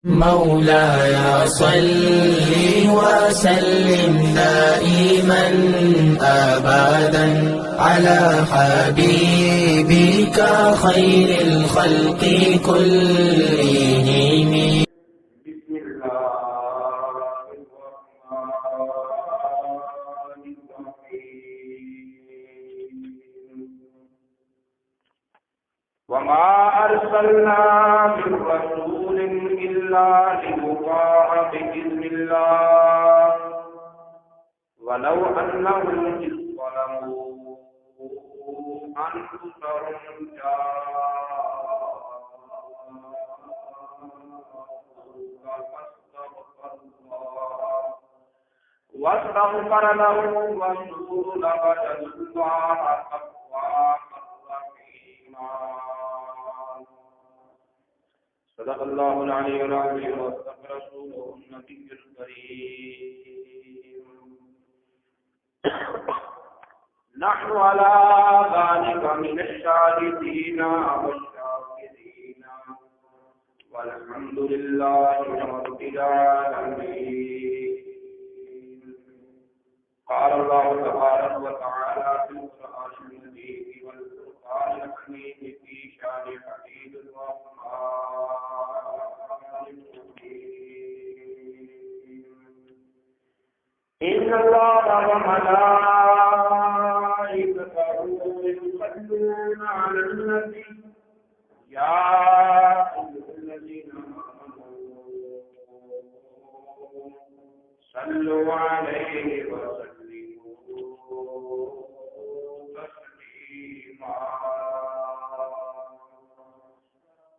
مولاي صل وسلم دائما أبدا على حبيبك خير الخلق كلهم. بسم الله الرحمن الرحيم. وما أرسلنا من رسول إلا ليطاع بإذن الله ولو أنهم إذ ظلموا أنفسهم واستغفر لهم الرسول لوجدوا الله توابا رحيما. صدق الله العلي العظيم وصدق رسوله النبي الكريم. نحن على ذلك من الشاهدين والشاكرين والحمد لله رب العالمين. قال الله تبارك وتعالى في القرآن المجيد والفرقان الحميد في شان حبيب الرحمن الرحيم. إن الله وملائكته يصلون على النبي يا أيها الذين آمنوا صلوا عليه وسلموا تسليما.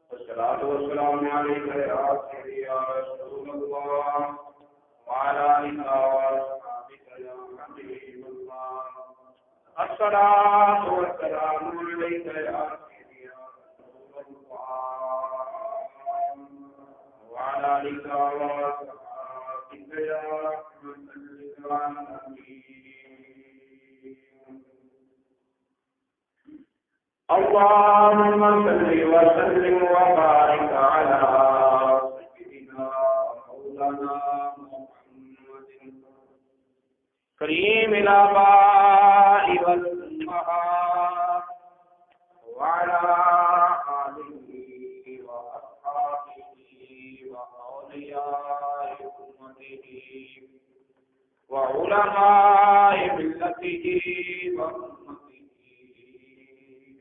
والصلاة والسلام عليك يا سيدي يا رسول الله وعلى آلك وأصحابك يا حبيب الله. الصلاة والسلام عليك يا سيدي يا رسول الله وعلى آلك وأصحابك يا رحمة للعالمين. اللهم صل وسلم وبارك على سيدنا مولانا محمد كريم الآباء والأمهات وعلى آله وأصحابه وأولياء أمته وعلماء ملته وأمته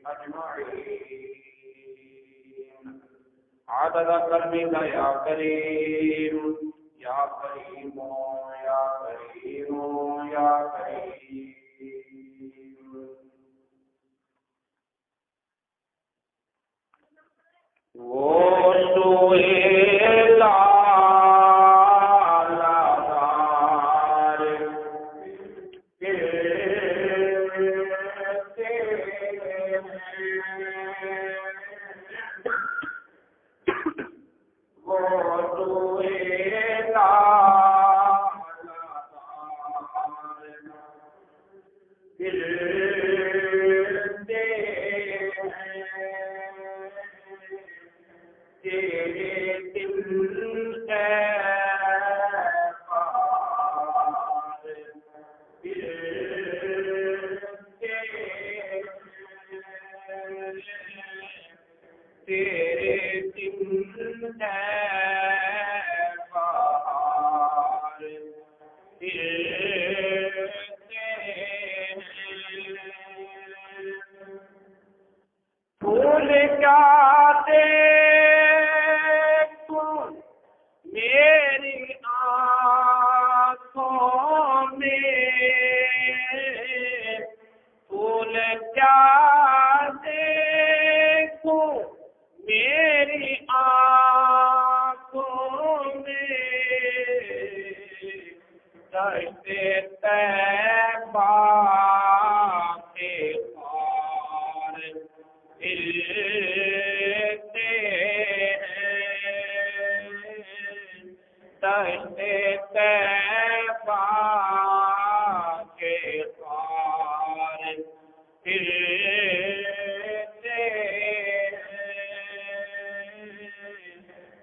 أجمعين عدد كرمك يا كريم يا كريم يا كريم يا كريم. وہ سوئے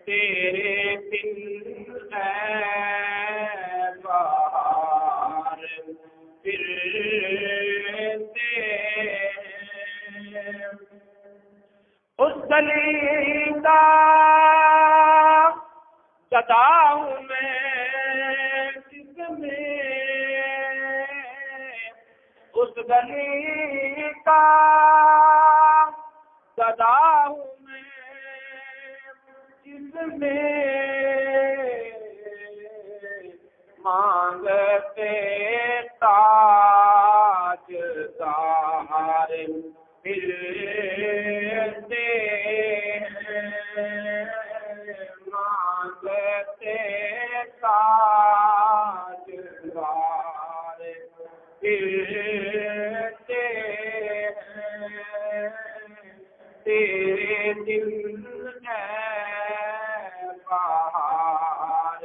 تیرے گدا ہوں میں جس میں اس گلی کا گدا ہوں میں جس میں مانگتے تاج دار پھرتے ہیں، مانگتے تاج دار پھرتے ہیں، تیرے دل ہے بہار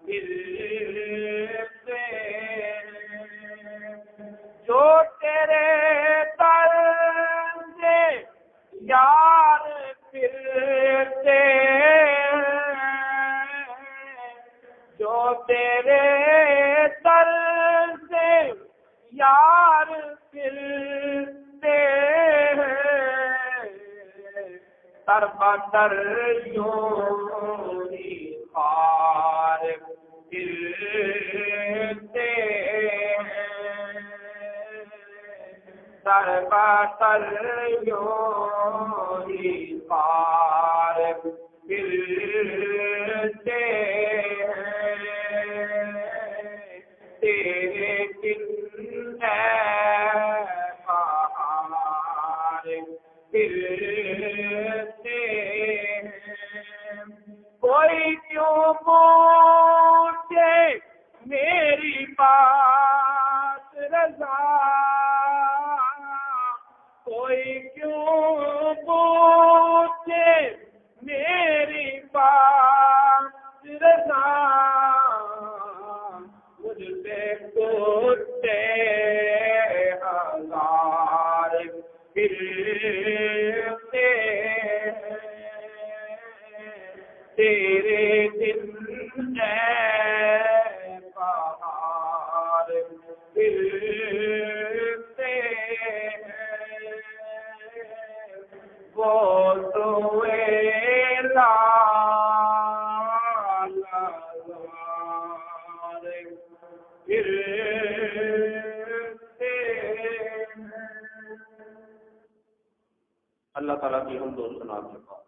پھرتے ہیں، جو تیرے در سے یار پھرتے ہیں، جو تیرے در سے یار پھرتے ہیں، در بدر یوں ہی خار پھرتے ہیں، در بدر یوں ہی خار پھرتے ہیں، تیرے دل ہے بہار پھرتے ہیں، کوئی کیوں پوچھے میری بات رضا، کوئی کیوں پوچھے میری بات رضا، مجھ سے کتے ہزار پھرتے ہیں، تیرے دل ہے بہار پھرتے ہیں، وہ توے لال پھرتے ہیں۔ اللہ تعالیٰ کی حمد و ثنا کے بعد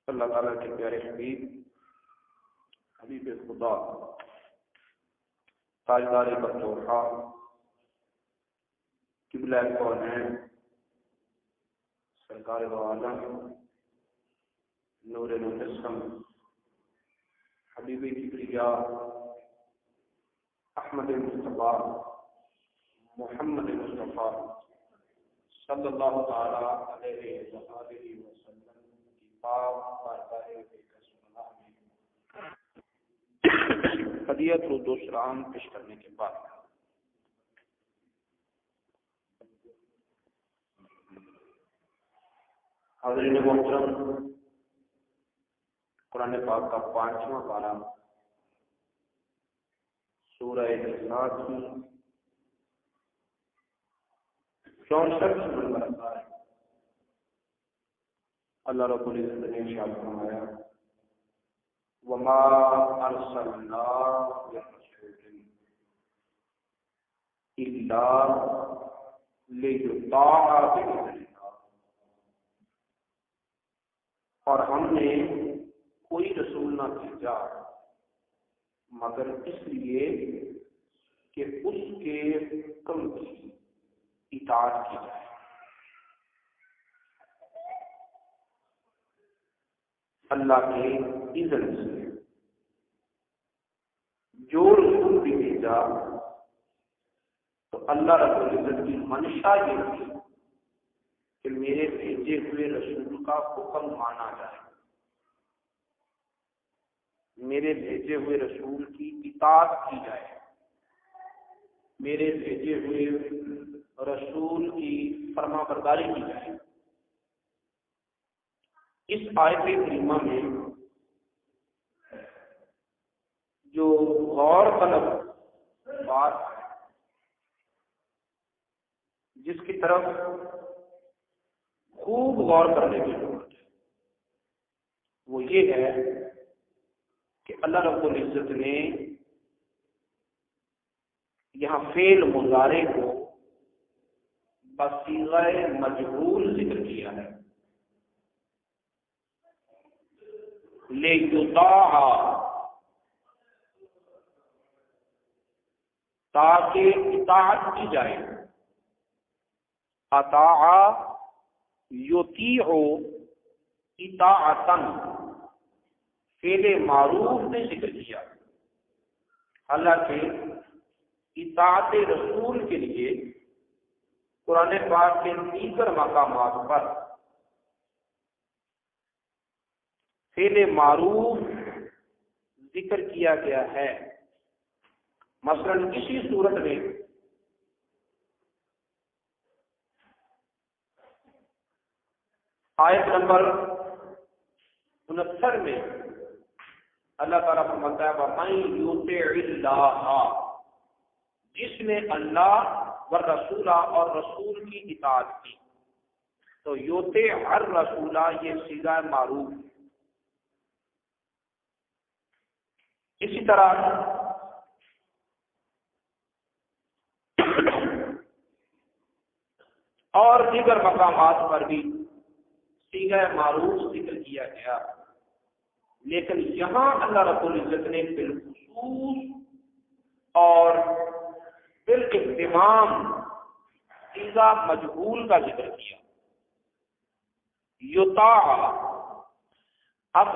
اللہ تعالیٰ کے پیارے حبیب خدا تاجدار بطوحہ قبلہ کونین سرکار دو عالم نور مجسم حبیب کبریا احمد مصطفیٰ محمد مصطفیٰ صلی اللہ تعالی علیہ وآلہ وسلم کی پاک بارگاہ بسم اللہ میں ہدیہ درود و سلام پیش کرنے کے بعد حاضرین محترم، قرآن پاک کا 5واں پارہ سورہ نساء کی 64 نمبر آیت اللہ رب العزت نے ارشاد فرمایا وما ارسلنا برسول الا لیطاع باذن اللہ، اور ہم نے کوئی رسول نہ بھیجا مگر اس لیے کہ اس کے حکم کی اطاعت کی جائے۔ اللہ کے اذن سے جو رسول بھی بھیجا تو اللہ رب العزت کی منشا یہ تھی کہ میرے بھیجے ہوئے رسول کا حکم مانا جائے، میرے بھیجے ہوئے رسول کی اطاعت کی جائے، میرے بھیجے ہوئے رسول کی فرما برداری کی جائے۔ اس آیت کریمہ میں جو غور طلب بات ہے جس کی طرف خوب غور کرنے کی ضرورت ہے وہ یہ ہے کہ اللہ رب العزت نے یہاں فعل مضارع کو بصیغہ مجہول ذکر کیا ہے، لیطاع، تاکہ اطاعت کی جائے، اطاع یطیع اطاعتاً، فعل معروف نے ذکر کیا، حالانکہ اطاعت رسول کے لیے قرآن پاک کے دیگر مقامات پر فعل معروف ذکر کیا گیا ہے۔ مثلا اسی صورت میں آیت نمبر 69 میں اللہ تعالیٰ فرماتا ہے وَمَن يُطِعِ اللَّهَ، جس نے اللہ والرسول اور رسول کی اطاعت کی، تو یطع الرسول یہ صیغہ معروف۔ اسی طرح اور دیگر مقامات پر بھی صیغہ معروف ذکر کیا گیا، لیکن یہاں اللہ رب العزت نے بالخصوص اور بالاہتمام صیغہ مجہول کا ذکر کیا، یطاع۔ اب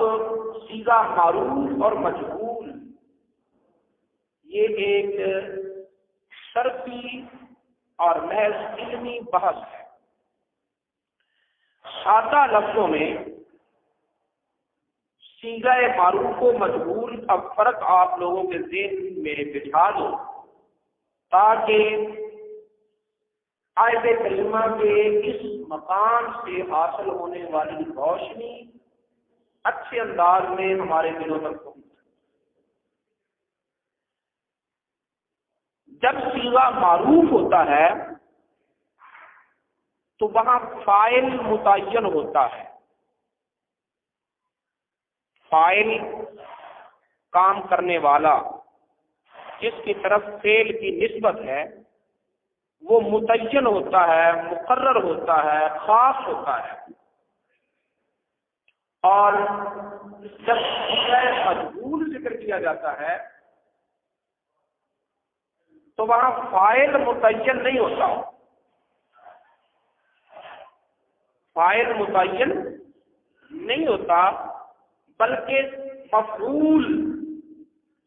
صیغہ معروف اور مجہول یہ ایک صرفی اور محض علمی بحث ہے۔ سادہ لفظوں میں صیغہ معروف و مجہول کا فرق آپ لوگوں کے ذہن میں بٹھا دو، تاکہ آیت کریمہ کے اس مقام سے حاصل ہونے والی روشنی اچھے انداز میں ہمارے دلوں تک پہنچے۔ جب صیغہ معروف ہوتا ہے تو وہاں فاعل متعین ہوتا ہے، فاعل کام کرنے والا جس کی طرف فعل کی نسبت ہے وہ متعین ہوتا ہے، مقرر ہوتا ہے، خاص ہوتا ہے۔ اور جب مجہول ذکر کیا جاتا ہے تو وہاں فاعل متعین نہیں ہوتا، فاعل متعین نہیں ہوتا، بلکہ مفعول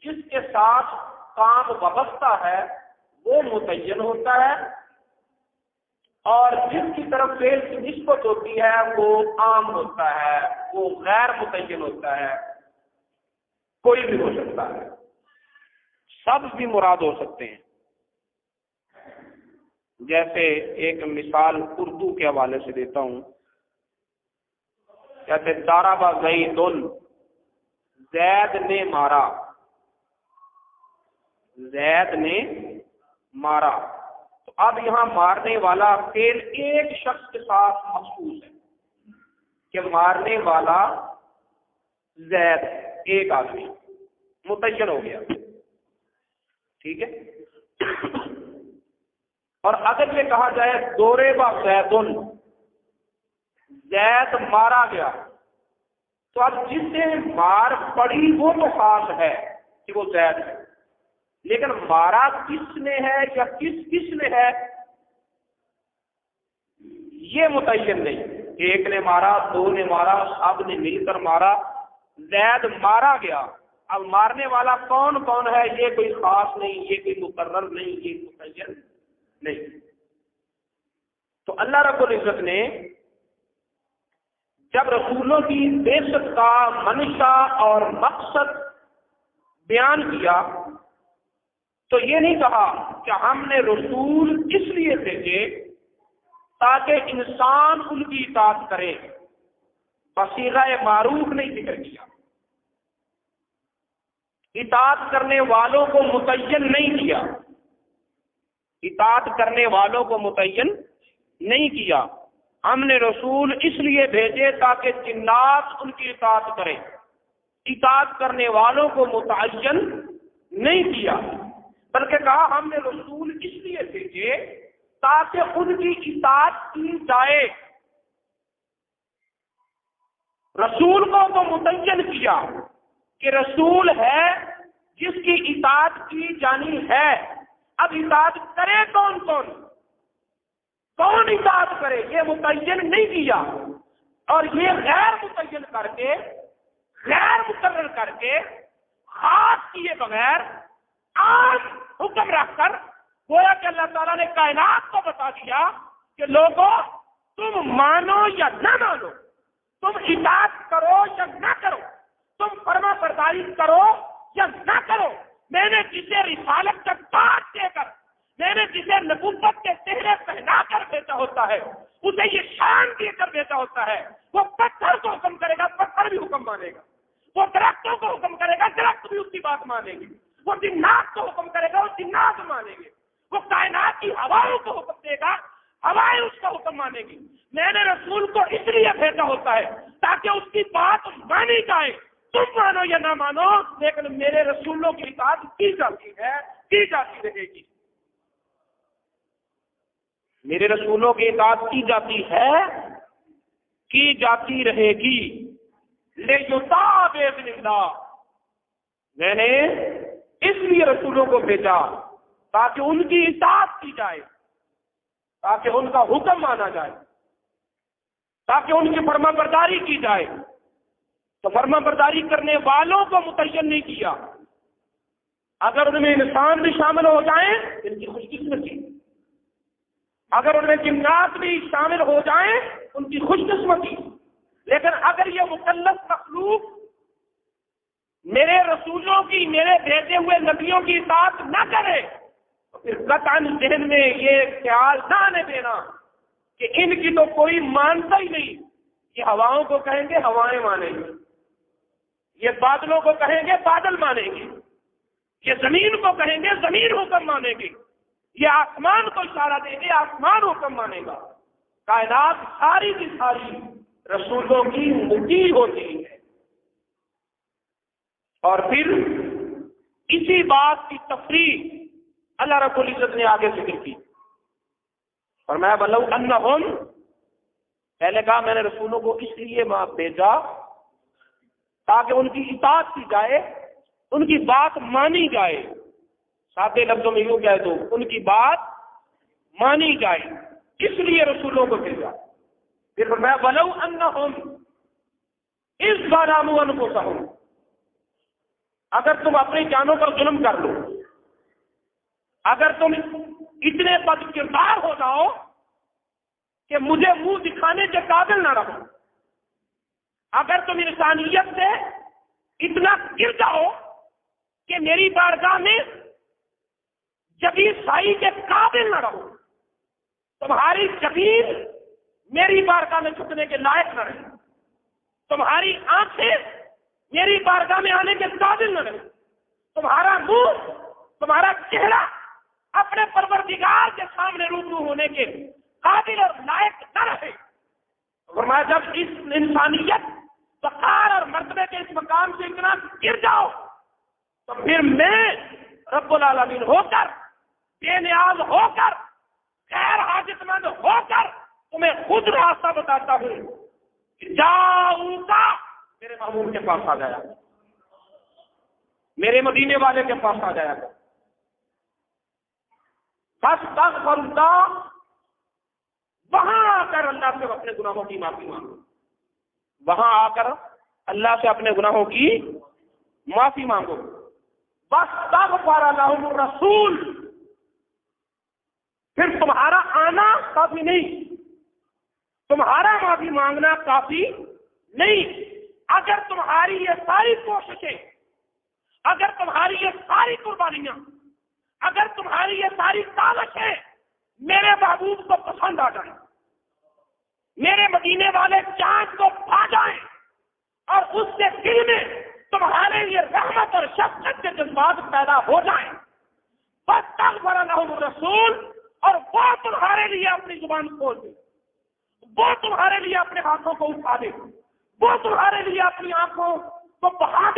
جس کے ساتھ کام وابستہ ہے وہ متعین ہوتا ہے، اور جس کی طرف فعل کی نسبت ہوتی ہے وہ عام ہوتا ہے، وہ غیر متعین ہوتا ہے، کوئی بھی ہو سکتا ہے، سب بھی مراد ہو سکتے ہیں۔ جیسے ایک مثال اردو کے حوالے سے دیتا ہوں، کہتے ضرب زید، زید نے مارا، زید نے مارا۔ تو اب یہاں مارنے والا فعل ایک شخص کے ساتھ مخصوص ہے کہ مارنے والا زید ہے، ایک آدمی متعین ہو گیا، ٹھیک ہے۔ اور اگر یہ کہا جائے ضرب زید، زید مارا گیا، تو اب جس سے مار پڑی وہ تو خاص ہے کہ وہ زید ہے، لیکن مارا کس نے ہے یا کس نے ہے یہ متعین نہیں، ایک نے مارا، دو نے مارا، سب نے مل کر مارا، زید مارا گیا۔ اب مارنے والا کون کون ہے یہ کوئی خاص نہیں، یہ کوئی مقرر نہیں، یہ متعین نہیں۔ تو اللہ رب العزت نے جب رسولوں کی بعثت کا منشا اور مقصد بیان کیا تو یہ نہیں کہا کہ ہم نے رسول اس لیے بھیجے تاکہ انسان ان کی اطاعت کرے، بصیغہ معروف نہیں ذکر کیا، اطاعت کرنے والوں کو متعین نہیں کیا، اطاعت کرنے والوں کو متعین نہیں کیا۔ ہم نے رسول اس لیے بھیجے تاکہ جنات ان کی اطاعت کریں، اطاعت کرنے والوں کو متعین نہیں کیا، بلکہ کہا ہم نے رسول اس لیے بھیجے تاکہ ان کی اطاعت کی جائے۔ رسول کو تو متعین کیا کہ رسول ہے جس کی اطاعت کی جانی ہے۔ اب اطاعت کرے کون کون، کون اطاعت کرے، یہ متعین نہیں کیا، اور یہ غیر متعین کر کے، غیر مقرر کر کے، خاص کیے بغیر عام حکم رکھ کر گویا کہ اللہ تعالیٰ نے کائنات کو بتا دیا کہ لوگوں تم مانو یا نہ مانو، تم اطاعت کرو یا نہ کرو، تم فرما برداری کرو یا نہ کرو، میں نے جسے رسالت کا تاج دے کر، میں نے جسے نبوت کے چہرے پہنا کر بھیجا ہوتا ہے، اسے یہ شان دے کر بھیجا ہوتا ہے، وہ پتھر کو حکم کرے گا، پتھر بھی حکم مانے گا، وہ درختوں کو حکم کرے گا، درخت بھی اس کی بات مانے گی، وہ جنات کو حکم کرے گا، وہ جنات مانے گے، وہ کائنات کی ہواؤں کو حکم دے گا، ہوائیں اس کا حکم مانے گی۔ میں نے رسول کو اس لیے بھیجا ہوتا ہے تاکہ اس کی بات مانی جائے، تم مانو یا نہ مانو، لیکن میرے رسولوں کی اطاعت کی جاتی ہے، کی جاتی رہے گی۔ میرے رسولوں کی اطاعت کی جاتی ہے، کی جاتی رہے گی۔ لیطاع بإذن اللہ، میں نے اس لیے رسولوں کو بھیجا تاکہ ان کی اطاعت کی جائے، تاکہ ان کا حکم مانا جائے، تاکہ ان کی فرما برداری کی جائے۔ تو فرما برداری کرنے والوں کو متعین نہیں کیا، اگر ان میں انسان بھی شامل ہو جائیں ان کی خوش قسمتی، اگر ان میں جنات بھی شامل ہو جائیں ان کی خوش قسمتی، لیکن اگر یہ مکلف مخلوق میرے رسولوں کی، میرے بھیجے ہوئے نبیوں کی اطاعت نہ کرے تو پھر قطعاً ذہن میں یہ خیال نہ آنے دینا کہ ان کی تو کوئی مانتا ہی نہیں۔ یہ ہواؤں کو کہیں گے ہوائیں مانیں گے، یہ بادلوں کو کہیں گے بادل مانیں گے، یہ زمین کو کہیں گے زمین حکم مانے گی، یہ آسمان کو اشارہ دیں گے آسمان حکم مانے گا۔ کائنات ساری کی ساری رسولوں کی مطیع ہوتی ہے۔ اور پھر اسی بات کی تفریح اللہ رب العزت نے آگے ذکر کی، فرمایا وَلَوْ أَنَّهُمْ، پہلے کہا میں نے رسولوں کو اس لیے بھیجا تاکہ ان کی اطاعت کی جائے، ان کی بات مانی جائے، سادے لفظوں میں یوں کہہ دو ان کی بات مانی جائے، اس لیے رسولوں کو بھیجا۔ پھر فرمایا وَلَوْ أَنَّهُمْ إِذْ ظَلَمُوا أَنفُسَهُمْ، اگر تم اپنی جانوں پر ظلم کر لو، اگر تم اتنے بد کردار ہو جاؤ کہ مجھے منہ دکھانے کے قابل نہ رہو، اگر تم انسانیت سے اتنا گر جاؤ کہ میری بارگاہ میں جبین سائی کے قابل نہ رہو، تمہاری جبین میری بارگاہ میں جھکنے کے لائق نہ رہے، تمہاری آنکھیں میری بارگاہ میں آنے کے قابل نہ رہے، تمہارا منہ، تمہارا چہرہ اپنے پروردگار کے سامنے روبرو ہونے کے قابل اور لائق نہ رہے۔ فرمایا جب اس انسانیت، وقار اور مرتبے کے اس مقام سے اتنا گر جاؤ تو پھر میں رب العالمین ہو کر، بے نیاز ہو کر، غیر حاجت مند ہو کر تمہیں خود راستہ بتاتا ہوں کہ جاؤں گا، میرے محبوب کے پاس آ جایا، میرے مدینے والے کے پاس آ جایا، فاستغفر اللہ، وہاں آ کر اللہ سے اپنے گناہوں کی معافی مانگو، وہاں آ کر اللہ سے اپنے گناہوں کی معافی مانگو۔ واستغفر لهم الرسول، پھر تمہارا آنا کافی نہیں، تمہارا معافی مانگنا کافی نہیں، اگر تمہاری یہ ساری کوششیں، اگر تمہاری یہ ساری قربانیاں، اگر تمہاری یہ ساری کاوشیں میرے محبوب کو پسند آ جائیں، میرے مدینے والے چاند کو پا جائیں اور اس سے دل میں تمہارے لیے رحمت اور شفقت کے جذبات پیدا ہو جائیں، فاستغفر لهم الرسول، اور وہ تمہارے لیے اپنی زبان کھول دے، وہ تمہارے لیے اپنے ہاتھوں کو اٹھا دے، وہ تمہارے لیے اپنی آنکھوں کو بہا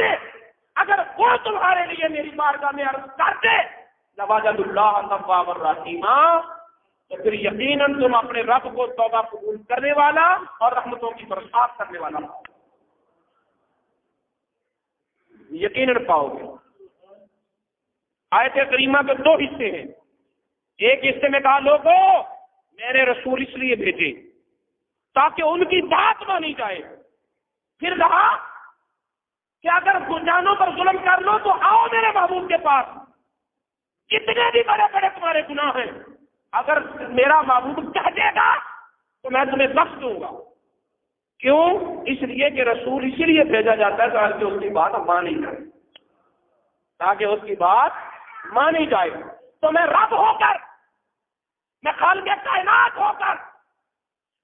تمہارے لیے میری بارگاہ میں عرض کر دے لوجد اللہ تواب الرحیم، تو پھر یقیناً تم اپنے رب کو توبہ قبول کرنے والا اور رحمتوں کی برسات کرنے والا یقیناً پاؤ گے۔ آیت کریمہ کے دو حصے ہیں، ایک حصے میں کہا لوگوں میں نے رسول اس لیے بھیجے تاکہ ان کی بات مانی جائے، پھر کہا کہ اگر جانوں پر ظلم کر لو تو آؤ میرے محبوب کے پاس، جتنے بھی بڑے بڑے تمہارے گناہ ہیں اگر میرا محبوب کہہ دے گا تو میں تمہیں بخش دوں گا۔ کیوں؟ اس لیے کہ رسول اسی لیے بھیجا جاتا ہے تاکہ اس کی بات مانی جائے، تاکہ اس کی بات مانی جائے۔ تو میں رب ہو کر، میں خالق کائنات ہو کر،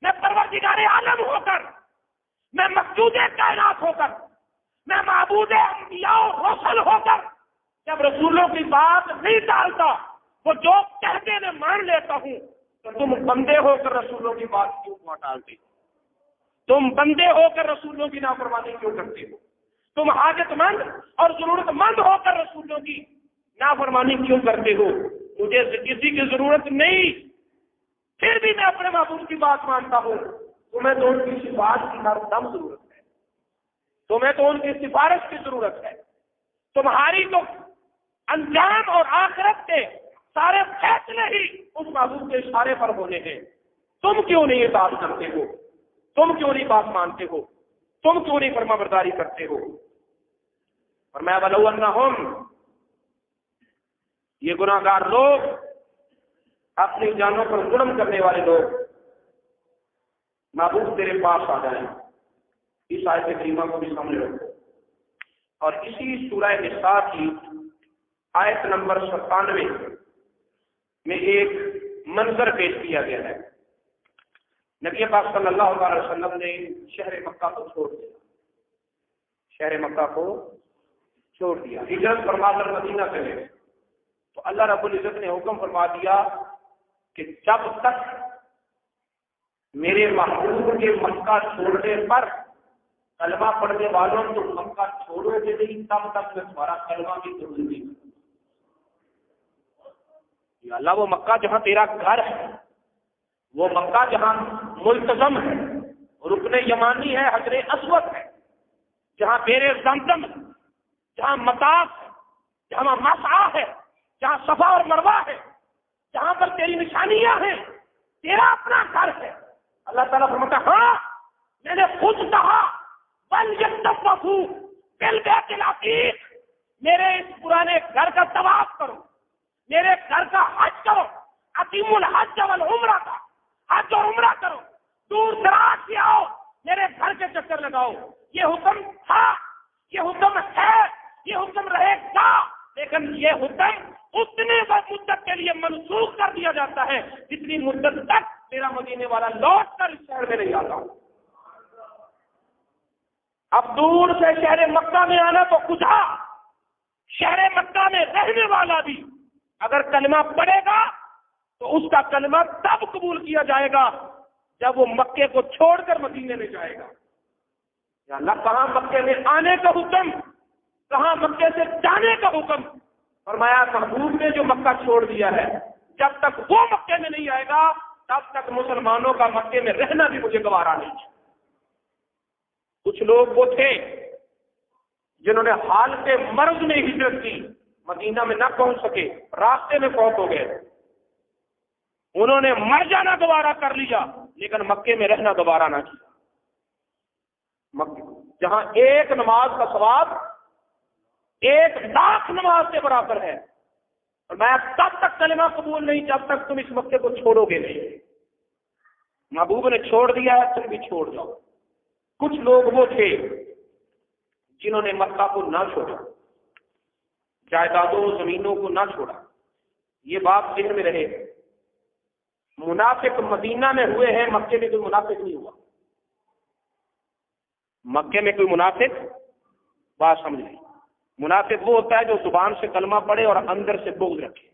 میں پروردگار عالم ہو کر، میں مقصود کائنات ہو کر، میں معبود انبیاء و رسل ہو کر جب رسولوں کی بات نہیں ڈالتا، وہ جو کہتے میں مان لیتا ہوں، تو تم بندے ہو کر رسولوں کی بات کیوں نہ ڈالتے؟ تم بندے ہو کر رسولوں کی نافرمانی کیوں کرتے ہو؟ تم حاجت مند اور ضرورت مند ہو کر رسولوں کی نافرمانی کیوں کرتے ہو؟ مجھے کسی کی ضرورت نہیں، پھر بھی میں اپنے محبوب کی بات مانتا ہوں۔ تمہیں تو ان کی سفارش کی ہر دم ضرورت ہے، تمہیں تو ان کی سفارش کی ضرورت ہے۔ تمہاری تو انجام اور آخرت کے سارے فیصلے ہی اس محبوب کے اشارے پر ہونے ہیں۔ تم کیوں نہیں اطاعت کرتے ہو؟ تم کیوں نہیں بات مانتے ہو؟ تم کیوں نہیں فرما برداری کرتے ہو؟ اور میں وَلَوْ یہ گناہ گار لوگ، اپنی جانوں پر ظلم کرنے والے لوگ محبوب تیرے پاس آ جائیں۔ اس آیت کریمہ کو بھی سامنے رکھو، اور اسی سورہ نساء کی آیت نمبر 97 میں ایک منظر پیش کیا گیا ہے۔ نبی پاک صلی اللہ علیہ وسلم نے شہر مکہ کو چھوڑ دیا، شہر مکہ کو چھوڑ دیا، ہجرت فرما کر مدینہ چلے گئے۔ تو اللہ رب العزت نے حکم فرما دیا کہ جب تک میرے محبوب کے مکہ چھوڑنے پر کلمہ پڑھنے والوں تو مکہ چھوڑو گے نہیں، تب تک میں تمہارا کلمہ بھی قبول نہیں کروں۔ یا اللہ، وہ مکہ جہاں تیرا گھر ہے، وہ مکہ جہاں ملتزم ہے، رکن یمانی ہے، حجر اسود ہے، جہاں بیر زمزم ہے، جہاں مطاف ہے، جہاں مسعی ہے، جہاں صفا اور مروہ ہے، جہاں پر تیری نشانیاں ہیں، تیرا اپنا گھر ہے۔ اللہ تعالیٰ فرماتا ہاں میں نے خود کہا بل یطوفوا بالبیت العتیق، میرے اس پرانے گھر کا طواف کرو، میرے گھر کا حج کرو، اتم الحج والعمرہ کا حج اور عمرہ کرو، دور دراز سے آؤ میرے گھر کے چکر لگاؤ۔ یہ حکم تھا، یہ حکم ہے، یہ حکم رہے گا، لیکن یہ حکم اتنے مدت کے لیے منسوخ کر دیا جاتا ہے جتنی مدت تک میرا مدینے والا لوٹ کر اس شہر میں نہیں آتا ہوں۔ اب دور سے شہر مکہ میں آنا تو کچھا، شہر مکہ میں رہنے والا بھی اگر کلمہ پڑھے گا تو اس کا کلمہ تب قبول کیا جائے گا جب وہ مکے کو چھوڑ کر مدینے میں جائے گا۔ یا اللہ، کہاں مکے میں آنے کا حکم، کہاں مکے سے جانے کا حکم؟ فرمایا محبوب نے جو مکہ چھوڑ دیا ہے، جب تک وہ مکے میں نہیں آئے گا تب تک مسلمانوں کا مکے میں رہنا بھی مجھے گوارا نہیں ہے۔ کچھ لوگ وہ تھے جنہوں نے حال کے مرض میں ہجرت کی، مدینہ میں نہ پہنچ سکے، راستے میں فوت ہو گئے، انہوں نے مر جانا گوارا کر لیا لیکن مکے میں رہنا گوارا نہ کیا۔ جہاں ایک نماز کا ثواب 1,00,000 نماز کے برابر ہے، اور میں تب تک کلمہ قبول نہیں جب تک تم اس مکے کو چھوڑو گے نہیں۔ محبوب نے چھوڑ دیا ہے، تم بھی چھوڑ جاؤ۔ کچھ لوگ وہ تھے جنہوں نے مکہ کو نہ چھوڑا، جائیدادوں زمینوں کو نہ چھوڑا۔ یہ بات ذہن میں رہے، منافق مدینہ میں ہوئے ہیں، مکے میں کوئی منافق نہیں ہوا۔ مکے میں کوئی منافق، بات سمجھ لیں، منافق وہ ہوتا ہے جو زبان سے کلمہ پڑھے اور اندر سے بغض رکھے۔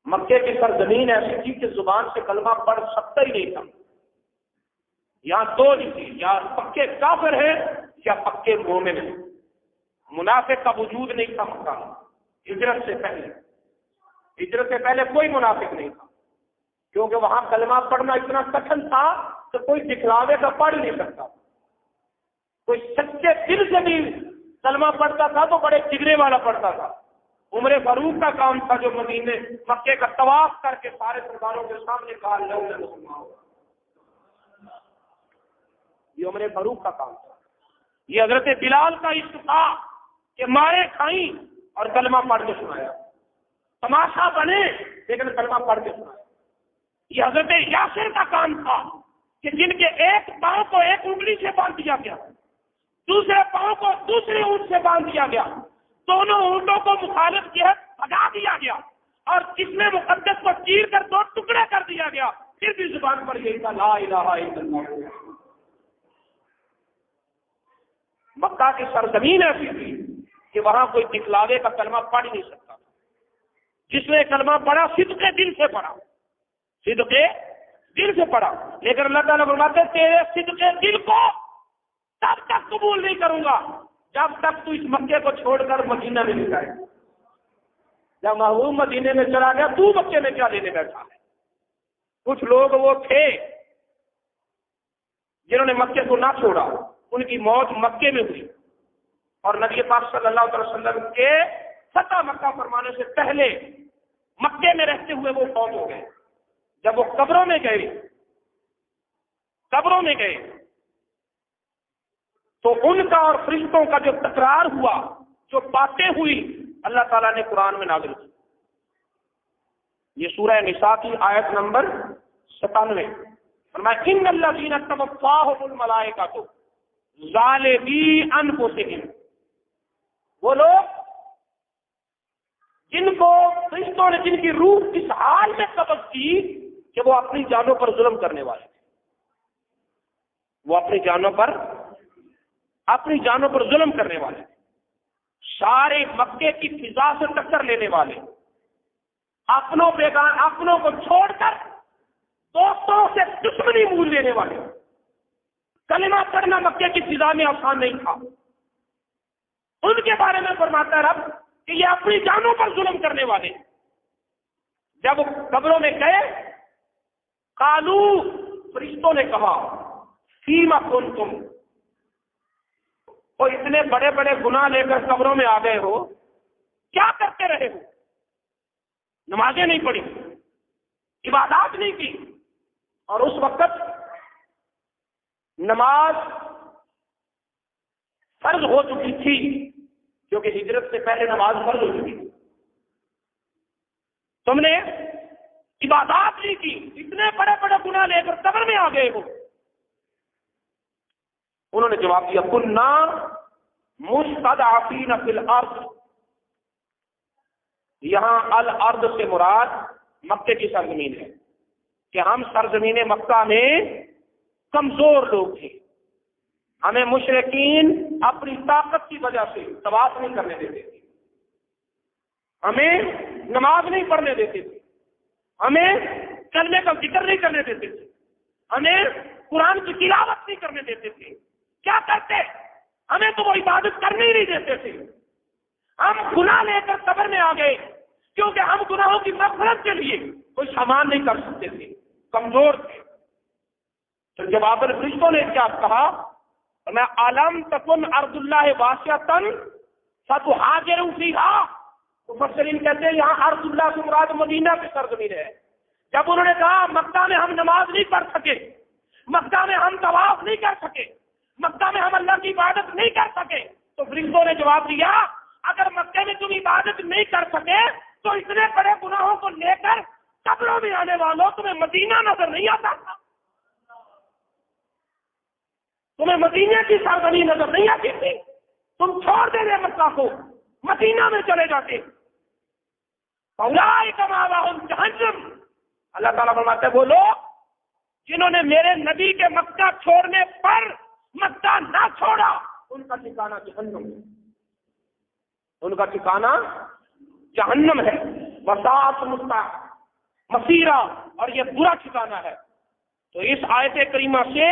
مکے کی سرزمین ایسی تھی کہ زبان سے کلمہ پڑھ سکتا ہی نہیں تھا۔ یہاں دو ہی تھی، یا پکے کافر ہیں یا پکے مومن ہیں۔ منافق کا وجود نہیں تھا مکہ میں ہجرت سے پہلے. ہجرت سے پہلے کوئی منافق نہیں تھا، کیونکہ وہاں کلمہ پڑھنا اتنا کٹھن تھا کہ کوئی دکھلاوے کا پڑھ نہیں سکتا. کوئی سچے دل سے بھی کلمہ پڑھتا تھا تو بڑے جگرے والا پڑھتا تھا. عمر فاروق کا کام تھا جو مدینے مکے کا طواف کر کے سارے سرداروں کے سامنے کہا لو میں مسلمان ہوں. یہ عمر فاروق کا کام تھا. یہ حضرت بلال کا عشق تھا کہ مارے کھائیں اور کلمہ پڑھ کے سنایا، تماشا بنے لیکن کلمہ پڑھ کے سنایا. یہ حضرت یاسر کا کام تھا کہ جن کے ایک پاؤں کو ایک انگلی سے باندھ دیا گیا، دوسرے پاؤں کو دوسری اونٹ سے باندھ دیا گیا، دونوں اونٹوں کو مخالف جہت بھگا دیا گیا، اور جس میں مقدس کو چیر کر 2 ٹکڑے کر دیا گیا، پھر بھی زبان پر یہی تھا لا الہ الا اللہ. مکہ کی سرزمین ایسی تھی کہ وہاں کوئی دکھلاوے کا کلمہ پڑھ نہیں سکتا. جس نے کلمہ پڑھا صدق دل سے پڑھا، صدق دل سے پڑھا. لیکن اللہ تعالیٰ فرماتے تیرے صدق دل کو تب تک قبول نہیں کروں گا جب تک تو اس مکے کو چھوڑ کر مدینہ میں نہیں جائے. جب محبوب مدینے میں چلا گیا تو مکے میں کیا لینے بیٹھا ہے؟ کچھ لوگ وہ تھے جنہوں نے مکے کو نہ چھوڑا، ان کی موت مکے میں ہوئی، اور نبی پاک صلی اللہ علیہ وسلم کے فتح مکہ فرمانے سے پہلے مکے میں رہتے ہوئے وہ فوت ہو گئے. جب وہ قبروں میں گئے تو ان کا اور فرشتوں کا جو تکرار ہوا، جو باتیں ہوئی، اللہ تعالیٰ نے قرآن میں نازل کی. یہ سورہ نساء کی آیت نمبر 97 فرمایا ان الذین توفاہم الملائکۃ ظالمی انفسہم. وہ لوگ جن کو فرشتوں نے جن کی روح اس حال میں قبض کی کہ وہ اپنی جانوں پر ظلم کرنے والے تھے. وہ اپنی جانوں پر ظلم کرنے والے تھے. سارے مکے کی فضا سے ٹکر لینے والے، اپنوں کو چھوڑ کر دوستوں سے دشمنی مول لینے والے. کلمہ پڑھنا مکے کی فضا میں آسان نہیں تھا. ان کے بارے میں فرماتا ہے رب کہ یہ اپنی جانوں پر ظلم کرنے والے. جب وہ قبروں میں گئے قالو، فرشتوں نے کہا فیما کنتم، وہ اتنے بڑے بڑے گناہ لے کر قبروں میں آ گئے ہو، کیا کرتے رہے ہو؟ نمازیں نہیں پڑھی، عبادات نہیں کی. اور اس وقت نماز فرض ہو چکی تھی، کیونکہ ہجرت سے پہلے نماز فرض ہو چکی تھی. تم نے عبادات نہیں کی، اتنے بڑے بڑے گناہ لے کر قبر میں آ گئے ہو. انہوں نے جواب دیا کننا مستضعفین فی الارض. یہاں الارض سے مراد مکے کی سرزمین ہے کہ ہم سرزمین مکہ میں کمزور لوگ تھے. ہمیں مشرکین اپنی طاقت کی وجہ سے طواف نہیں کرنے دیتے تھے، ہمیں نماز نہیں پڑھنے دیتے تھے، ہمیں کلمے کا ذکر نہیں کرنے دیتے تھے، ہمیں قرآن کی تلاوت نہیں کرنے دیتے تھے. کیا کرتے؟ ہمیں تو وہ عبادت کرنے ہی نہیں دیتے تھے. ہم گناہ لے کر قبر میں آ گئے کیونکہ ہم گناہوں کی مغفرت کے لیے کوئی سامان نہیں کر سکتے تھے، کمزور تھے. تو جواب فرشتوں نے کیا کہا؟ میں عالم تکن ارض اللہ واسعۃ فتہاجروا فیہا. مفسرین کہتے ہیں یہاں ارض اللہ سے مراد مدینہ کی سرزمین ہے. جب انہوں نے کہا مکہ میں ہم نماز نہیں پڑھ سکے، مکہ میں ہم طواف نہیں کر سکے، مکہ میں ہم اللہ کی عبادت نہیں کر سکے، تو فرشتوں نے جواب دیا اگر مکے میں تم عبادت نہیں کر سکے تو اتنے بڑے گناہوں کو لے کر قبروں میں آنے والوں تمہیں مدینہ نظر نہیں آتا تھا؟ تمہیں مدینہ کی سرزمین نظر نہیں آتی تھی؟ تم چھوڑ دے رہے مکہ کو، مدینہ میں چلے جاتے. اولئک مأواہم جہنم. اللہ تعالیٰ فرماتے ہیں وہ لوگ جنہوں نے میرے نبی کے مکہ چھوڑنے پر مکہ نہ چھوڑا ان کا ٹھکانہ جہنم ہے. ان کا ٹھکانہ جہنم ہے. وساءت مصیرا، اور یہ برا ٹھکانہ ہے. تو اس آیت کریمہ سے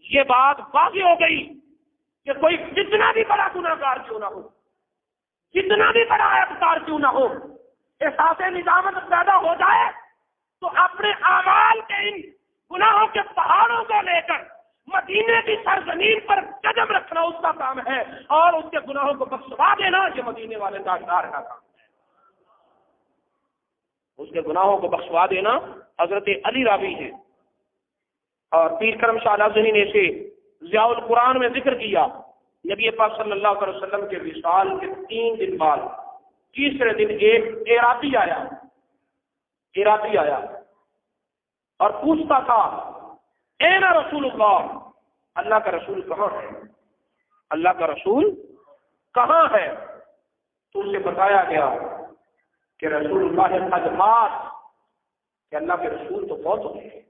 یہ بات واضح ہو گئی کہ کوئی جتنا بھی بڑا گناہگار کیوں نہ ہو، جتنا بھی بڑا افطار کیوں نہ ہو، احساس ندامت پیدا ہو جائے تو اپنے اعمال کے ان گناہوں کے پہاڑوں کو لے کر مدینے کی سرزمین پر قدم رکھنا اس کا کام ہے، اور اس کے گناہوں کو بخشوا دینا یہ مدینے والے تاجدار کا کام ہے۔ اس کے گناہوں کو بخشوا دینا حضرت علی راوی ہے، اور پیر کرم شاہ لازنی نے اسے ضیاء القرآن میں ذکر کیا۔ نبی پاک صلی اللہ علیہ وسلم کے وصال کے 3 دن بعد تیسرے دن ایک اعرابی آیا اور پوچھتا تھا اے رسول اللہ، اللہ کا رسول کہاں ہے، اللہ کا رسول کہاں ہے؟ تو اسے بتایا گیا کہ رسول اللہ قد مات، کہ اللہ کے رسول تو فوت ہو گئے،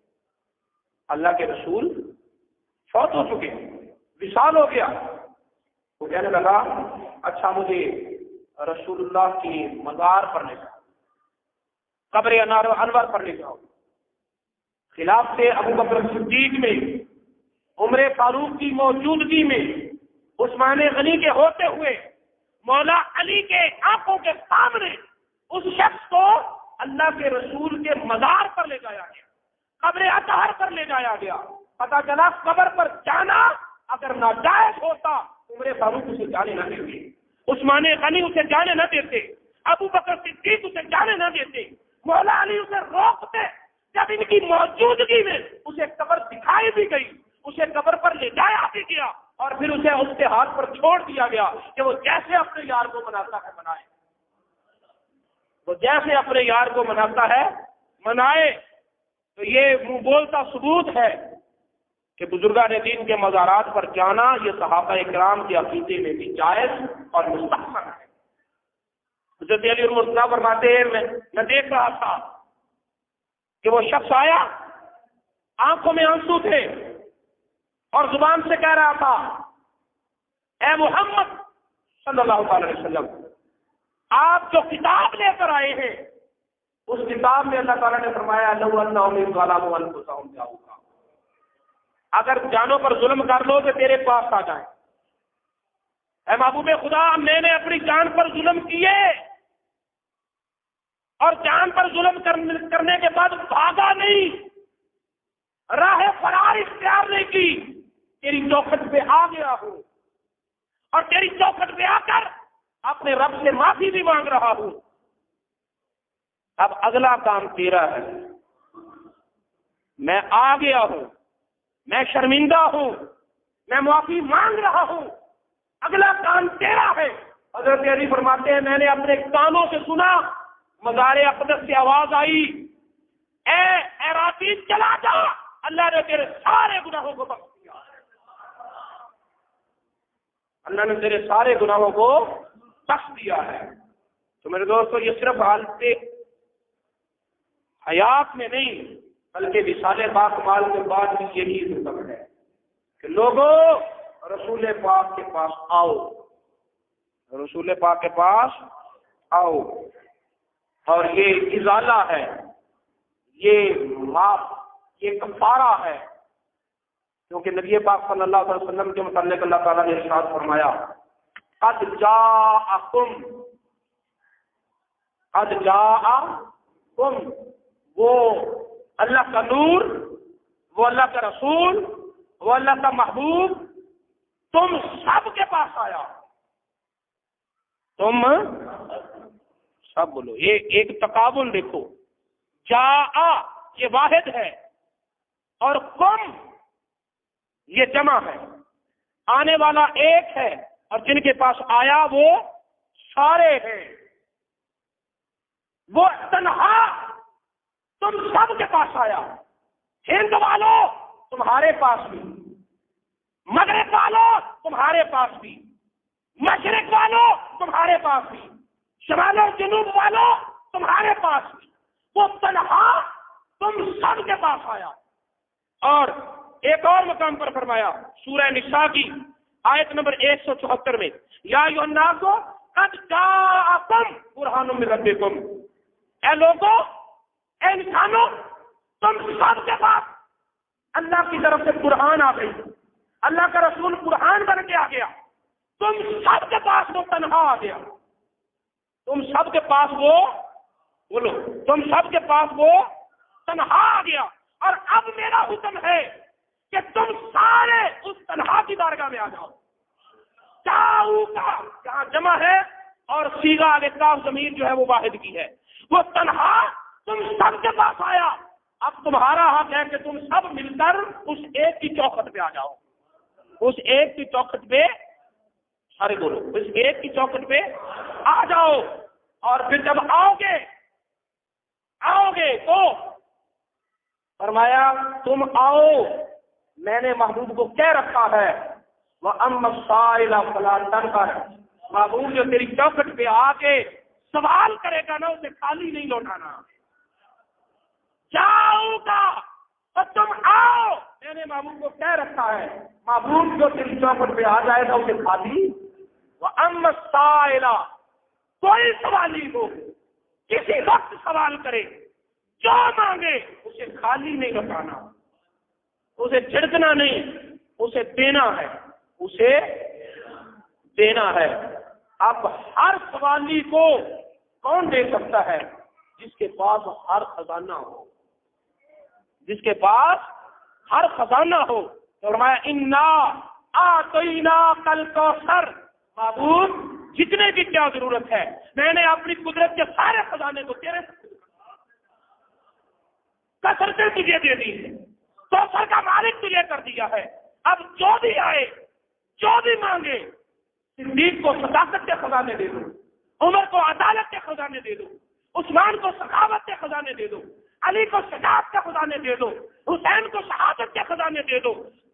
اللہ کے رسول فوت ہو چکے، وصال ہو گیا۔ وہ کہنے لگا اچھا مجھے رسول اللہ کی مزار پر لے جاؤ، قبر انور پر لے جاؤ۔ خلافت ابو بکر صدیق میں، عمر فاروق کی موجودگی میں، عثمان غنی کے ہوتے ہوئے، مولا علی کے آنکھوں کے سامنے اس شخص کو اللہ کے رسول کے مزار پر لے جایا گیا، قبر اطہر پر لے جایا گیا۔ پتہ چلا قبر پر جانا اگر ناجائز ہوتا عمر فاروق اسے جانے نہ دیتے، عثمان غنی اسے جانے نہ دیتے، ابو بکر صدیق اسے جانے نہ دیتے، مولا علی اسے روکتے۔ جب ان کی موجودگی میں اسے قبر دکھائی بھی گئی، اسے قبر پر لے جایا بھی گیا، اور پھر اسے اس کے ہاتھ پر چھوڑ دیا گیا کہ وہ جیسے اپنے یار کو مناتا ہے منائے، وہ جیسے اپنے یار کو مناتا ہے منائے۔ تو یہ منہ بولتا ثبوت ہے کہ بزرگان دین کے مزارات پر جانا یہ صحابہ اکرام کے عقیدے میں بھی جائز اور مستحسن ہے۔ حضرت علی المرتضیٰ فرماتے ہیں میں دیکھ رہا تھا کہ وہ شخص آیا، آنکھوں میں آنسو تھے اور زبان سے کہہ رہا تھا اے محمد صلی اللہ علیہ وسلم، آپ جو کتاب لے کر آئے ہیں اس کتاب میں اللہ تعالیٰ نے فرمایا لو انہم ظلموا انفسہم جاؤک، اگر جانوں پر ظلم کر لو تو تیرے پاس آ جائیں۔ اے محبوب خدا، میں نے اپنی جان پر ظلم کیے اور جان پر ظلم کرنے کے بعد بھاگا نہیں، راہ فرار اختیار نہیں کی، تیری چوکھٹ پہ آ گیا ہوں اور تیری چوکھٹ پہ آ کر اپنے رب سے معافی بھی مانگ رہا ہوں۔ اب اگلا کام تیرا ہے، میں آ گیا ہوں، میں شرمندہ ہوں، میں معافی مانگ رہا ہوں، اگلا کام تیرا ہے۔ حضرت علی فرماتے ہیں میں نے اپنے کانوں سے سنا، مزار اقدس سے آواز آئی اے راتی چلا جا، اللہ نے تیرے سارے گناہوں کو بخش دیا، اللہ نے تیرے سارے گناہوں کو بخش دیا ہے۔ تو میرے دوستو یہ صرف حالت حیات میں نہیں بلکہ وصال باکمال کے بعد بھی یہی حکم ہے کہ لوگوں رسول پاک کے پاس آؤ، رسول پاک کے پاس آؤ۔ اور یہ ازالہ ہے، یہ معاف، یہ کفارہ ہے، کیونکہ نبی پاک صلی اللہ علیہ وسلم کے متعلق اللہ تعالیٰ نے ارشاد فرمایا قد جاءکم، وہ اللہ کا نور، وہ اللہ کا رسول، وہ اللہ کا محبوب تم سب کے پاس آیا، تم سب بولو، یہ ایک تقابل دیکھو، جاء یہ واحد ہے اور کم یہ جمع ہے، آنے والا ایک ہے اور جن کے پاس آیا وہ سارے ہیں، وہ تنہا تم سب کے پاس آیا، ہند والوں تمہارے پاس بھی، مغرب والوں تمہارے پاس بھی، مشرق والوں تمہارے پاس بھی، شمال و جنوب والوں تمہارے پاس بھی، وہ تنہا تم سب کے پاس آیا۔ اور ایک اور مقام پر فرمایا سورہ نساء کی آیت نمبر 174 میں یا ایھا الناس قد جاءکم برہان من ربکم، اے لوگوں، اے انسانوں، تم سب کے پاس اللہ کی طرف سے قرآن آ گئی، اللہ کا رسول برہان بن کے آ گیا، تم سب کے پاس وہ تنہا آ گیا، تم سب کے پاس وہ بولو، تم سب کے پاس وہ تنہا آ گیا، اور اب میرا حکم ہے کہ تم سارے اس تنہا کی بارگاہ میں آ جاؤ۔ چاؤ کا جہاں جمع ہے اور سیغہ آگے کاف ضمیر جو ہے وہ واحد کی ہے، وہ تنہا تم سب کے پاس آیا۔ اب تمہارا حق ہے کہ تم سب مل کر اس ایک کی چوکھٹ پہ آ جاؤ، اس ایک کی چوکھٹ پہ، سارے بولو، اس ایک کی چوکھٹ پہ آ جاؤ۔ اور پھر جب آؤ گے تو فرمایا تم آؤ، میں نے محبوب کو کہہ رکھا ہے وَأَمَّا السَّائِلَ فَلَا تَنْهَرْ، محبوب جو تیری چوکھٹ پہ آ کے سوال کرے گا نا اسے خالی نہیں لوٹانا۔ جاؤ گا اور تم آؤ، میں نے محبوب کو کہہ رکھا ہے محبوب جو تیری چوکھٹ پہ آ جائے گا اسے خالی۔ وَأَمَّا السَّائِلَ، کوئی سوالی ہو کسی وقت سوال کرے، جو مانگے اسے خالی نہیں لوٹانا، اسے جھڑکنا نہیں، اسے دینا ہے، اسے دینا ہے۔ اب ہر سوالی کو کون دے سکتا ہے؟ جس کے پاس ہر خزانہ ہو، جس کے پاس ہر خزانہ ہو۔ فرمایا انا اعطیناک الکوثر، محبوب جتنے کی کیا ضرورت ہے میں نے اپنی قدرت کے سارے خزانے کو تیرے کثرتیں تجھے دے دی ہے، کوثر کا مالک تجھے کر دیا ہے۔ اب جو بھی آئے، جو بھی مانگے، صدیق کو صداقت کے خزانے دے دو، عمر کو عدالت کے خزانے دے دو، عثمان کو سخاوت کے خزانے دے دو، علی کو شجاعت کے خزانے دے دو، حسین کو شہادت کے خزانے دے دو۔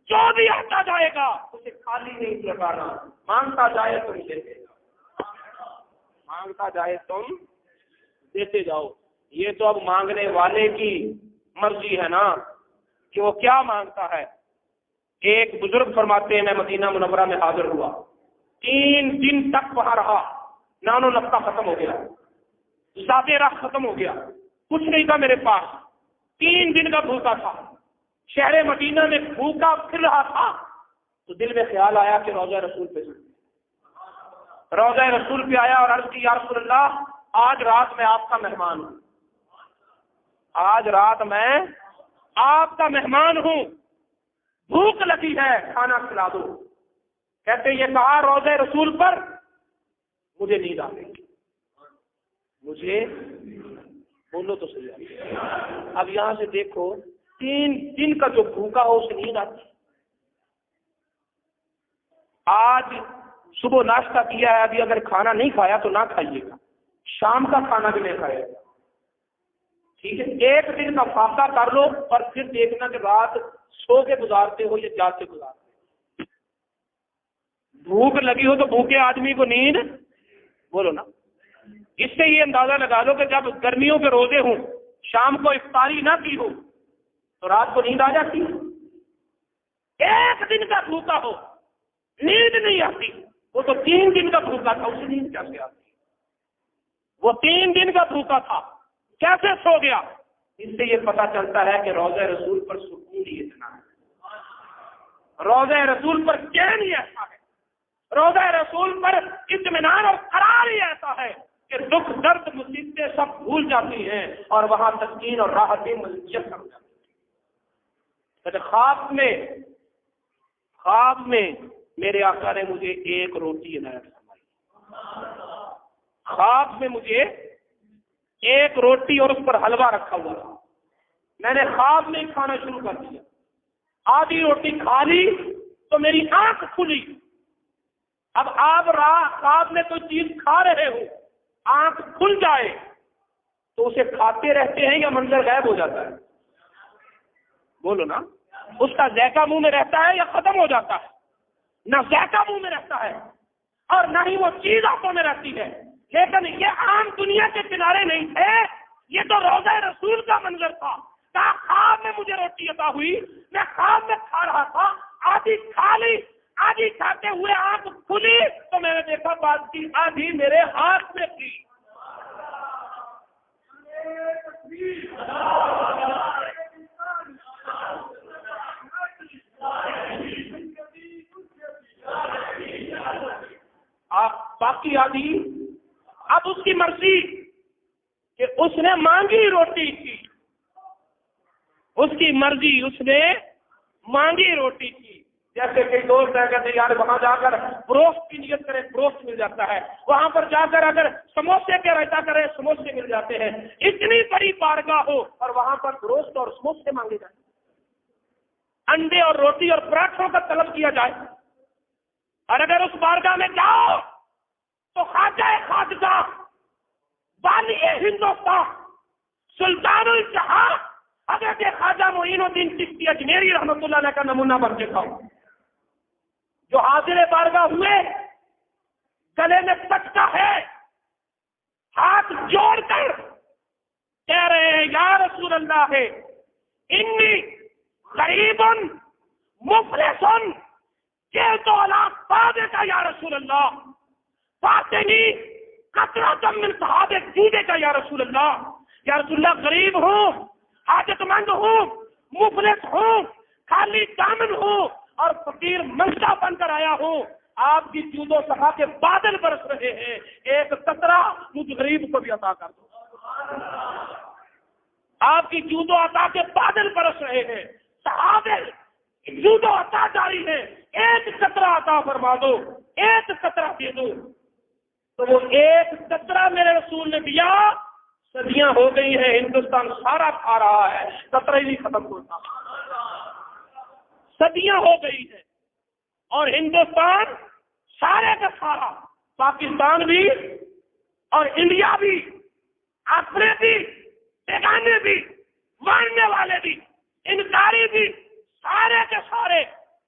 جو بھی آتا جائے گا اسے خالی نہیں لگانا، مانگتا جائے تم دیتے جاؤ، مانگتا جائے تم دیتے جاؤ۔ یہ تو اب مانگنے والے کی مرضی ہے نا کہ وہ کیا مانگتا ہے۔ ایک بزرگ فرماتے ہیں میں مدینہ منورہ میں حاضر ہوا، 3 دن تک وہاں رہا، نان و نفقہ ختم ہو گیا، ذات راہ ختم ہو گیا، کچھ نہیں تھا میرے پاس، 3 دن کا بھوکا تھا، شہر مدینہ میں بھوکا پھر رہا تھا، تو دل میں خیال آیا کہ روضہ رسول پہ روضہ رسول پہ آیا اور عرض کی یا رسول اللہ آج رات میں آپ کا مہمان ہوں، آج رات میں آپ کا مہمان ہوں، بھوک لگی ہے کھانا کھلا دو۔ کہتے یہ کہا روضہ رسول پر مجھے نیند آ گئی، مجھے بولو تو صحیح۔ اب یہاں سے دیکھو 3 دن کا جو بھوکا ہو اسے نیند آتی۔ آج صبح ناشتہ کیا ہے، ابھی اگر کھانا نہیں کھایا تو نہ کھائیے گا، شام کا کھانا بھی نہیں کھائے گا، ٹھیک ہے؟ 1 دن کا فاقہ کر لو اور پھر دیکھنا کہ رات سو کے گزارتے ہو یا جاگ کے گزارتے ہو۔ بھوک لگی ہو تو بھوکے آدمی کو نیند، بولو نا۔ اس سے یہ اندازہ لگا لو کہ جب گرمیوں کے روزے ہوں، شام کو افطاری نہ کی ہو تو رات کو نیند آ جاتی۔ 1 دن کا بھوکا ہو نیند نہیں آتی، وہ تو 3 دن کا بھوکا تھا، اسے نیند کیسے آتی؟ وہ 3 دن کا بھوکا تھا، کیسے سو گیا؟ اس سے یہ پتا چلتا ہے کہ روضہ رسول پر سکون ہی اتنا ہے، روضہ رسول پر چین ہی ایسا ہے، روضہ رسول پر اطمینان اور قرار ہی ایسا ہے کہ دکھ درد مصیبتیں سب بھول جاتی ہیں اور وہاں تسکین اور راحتیں میسر ہو جاتی ہیں۔ خواب میں میرے آقا نے مجھے 1 روٹی عنایت فرمائی، خواب میں مجھے 1 روٹی اور اس پر حلوہ رکھا ہوا تھا، میں نے خواب میں کھانا شروع کر دیا، آدھی روٹی کھا لی تو میری آنکھ کھلی۔ اب آپ خواب میں کوئی چیز کھا رہے ہو، آنکھ کھل جائے تو اسے کھاتے رہتے ہیں یا منظر غائب ہو جاتا ہے؟ بولو نا، اس کا ذائقہ منہ میں رہتا ہے یا ختم ہو جاتا ہے؟ نہ ذائقہ منہ میں رہتا ہے اور نہ ہی وہ چیز آنکھوں میں رہتی ہے۔ لیکن یہ عام دنیا کے کنارے نہیں تھے، یہ تو روضہ رسول کا منظر تھا۔ خواب میں مجھے روٹی عطا ہوئی، میں خواب میں کھا رہا تھا، آدھی کھا لی، آدھی کھاتے ہوئے آنکھ کھلی تو میں نے دیکھا بات کی آدھی میرے ہاتھ میں تھی۔ باقی آدھی اب اس کی مرضی کہ اس نے مانگی روٹی تھی، اس کی مرضی، اس نے مانگی روٹی تھی۔ جیسے کہ دوست ہے کہتے یار وہاں جا کر بروسٹ کی نیت کرے، بروسٹ مل جاتا ہے، وہاں پر جا کر اگر سموسے کے رائتا کرے سموسے مل جاتے ہیں۔ اتنی بڑی بارگاہ ہو اور وہاں پر بروسٹ اور سموسے مانگے جائیں، انڈے اور روٹی اور پراٹھوں کا طلب کیا جائے، اور اگر اس بارگاہ میں جاؤ تو خواجہ خواجہ والی ہندوستان سلطان الجہاں حضرت خواجہ معین الدین چشتی اجمیری رحمۃ اللہ علیہ کا نمونہ بن کے کھاؤ، جو حاضر بارگاہ ہوئے، گلے میں پٹکا ہے، ہاتھ جوڑ کر کہہ رہے ہیں یا رسول اللہ ہے انی غریب مفلس جئت علی بابک یا رسول اللہ فاتنی قطرۃ من صحاب جودک یا رسول اللہ غریب ہوں، حاجت مند ہوں، مفلس ہوں، خالی دامن ہوں اور فقیر منگتا بن کر آیا ہوں، آپ کی جود و صفا کے بادل برس رہے ہیں، ایک قطرہ مجھ غریب کو بھی عطا کر دو۔ آپ کی جود و عطا کے بادل برس رہے ہیں، صحابہ جود و عطا جاری ہے، ایک قطرہ عطا فرما دو، ایک قطرہ دے دو۔ تو وہ ایک قطرہ میرے رسول نے دیا، صدیاں ہو گئی ہیں، ہندوستان سارا کھا رہا ہے، قطرہ ہی نہیں ختم ہوتا، صدیاں ہو گئی ہیں، اور ہندوستان سارے کا سارا، پاکستان بھی اور انڈیا بھی، اپنے بھی، بیگانے بھی، ماننے والے بھی، انکاری بھی، سارے کے سارے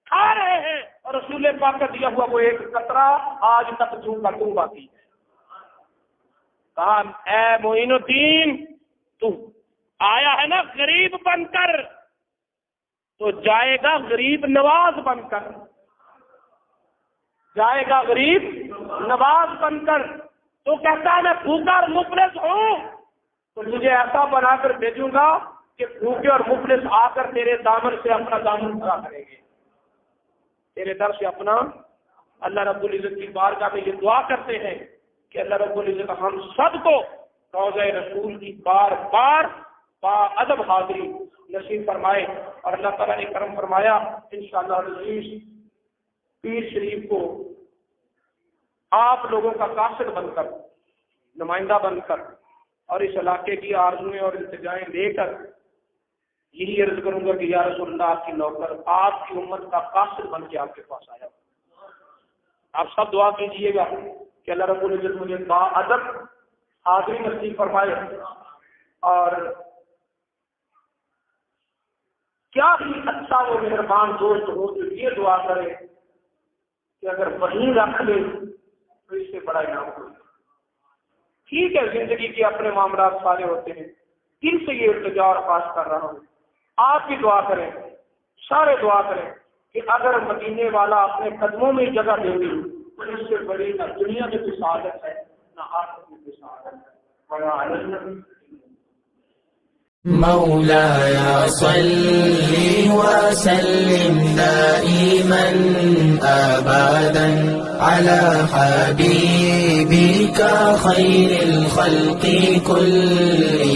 کھا رہے ہیں، اور رسول پاک کا دیا ہوا وہ ایک قطرہ آج تک جھوم کا باقی ہے۔ کہا اے معین الدین تو آیا ہے نا غریب بن کر، تو جائے گا غریب نواز بن کر، جائے گا غریب نواز بن کر۔ تو کہتا ہے میں بھوکا اور مفلس ہوں، تو مجھے ایسا بنا کر بھیجوں گا کہ بھوکے اور مفلس آ کر تیرے دامن سے اپنا دامن بھرا کریں گے، تیرے در سے اپنا۔ اللہ رب العزت کی بارگاہ میں یہ دعا کرتے ہیں کہ اللہ رب العزت ہم سب کو روضہ رسول کی بار بار با ادب حاضری نصیب فرمائے، اور اللہ تعالیٰ نے کرم فرمایا انشاءاللہ العزیز پیر شریف کو آپ لوگوں کا قاصد بن کر، نمائندہ بن کر، اور اس علاقے کی آرزویں اور التجائیں لے کر یہی عرض کروں گا کہ یا رسول اللہ آپ کی نوکر، آپ کی امت کا قاصد بن کے آپ کے پاس آیا۔ آپ سب دعا کیجیے گا کہ اللہ رب العزت مجھے با ادب حاضری نصیب فرمائے، اور کیا ہی اچھا وہ مہربان دوست ہو تو یہ دعا کرے کہ اگر وہیں رکھ لے تو اس سے بڑا انعام ہو۔ ٹھیک ہے زندگی کے اپنے معاملات سارے ہوتے ہیں، کن سے یہ التجا اور خاص کر رہا ہوں، آپ بھی دعا کریں، سارے دعا کریں کہ اگر مدینے والا اپنے قدموں میں جگہ دے دی تو اس سے بڑی نہ دنیا میں کوئی سعادت ہے نہ آخرت میں کوئی سعادت ہے۔ مولاي صل وسلم دائما أبدا على حبيبك خير الخلق كلهم